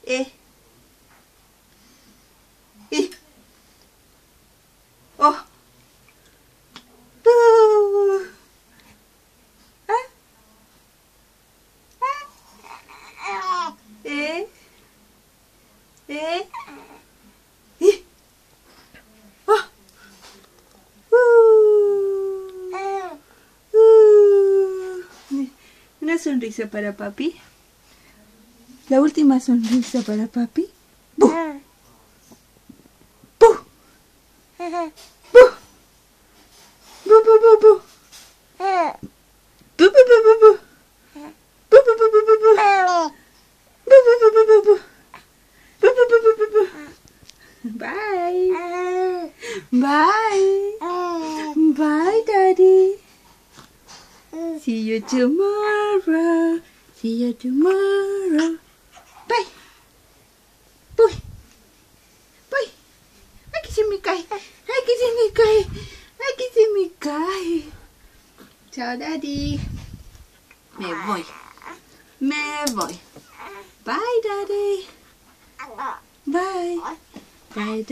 E. I. O. E. E. I. O. Una sonrisa para papi. La última sonrisa para papi. ¡Bu! ¡Bu! ¡Bu! ¡Bu, bu, bu, bu! ¡Bu, bu, bu, bu, bu! ¡Bu, bu, bu, bu, bu, bu! ¡Bu, bu, bu, bu, bu, bu! ¡Bu, bu, bu, bu, bu, bu! Bye! Bye! Bye, Daddy! See you tomorrow! See you tomorrow! Bye! Boy! Boy! Aquí se me cae! Aquí se me cae! Aquí se me cae! Chao, Daddy! Me voy! Me voy! Bye, Daddy! Bye! Bye, Daddy!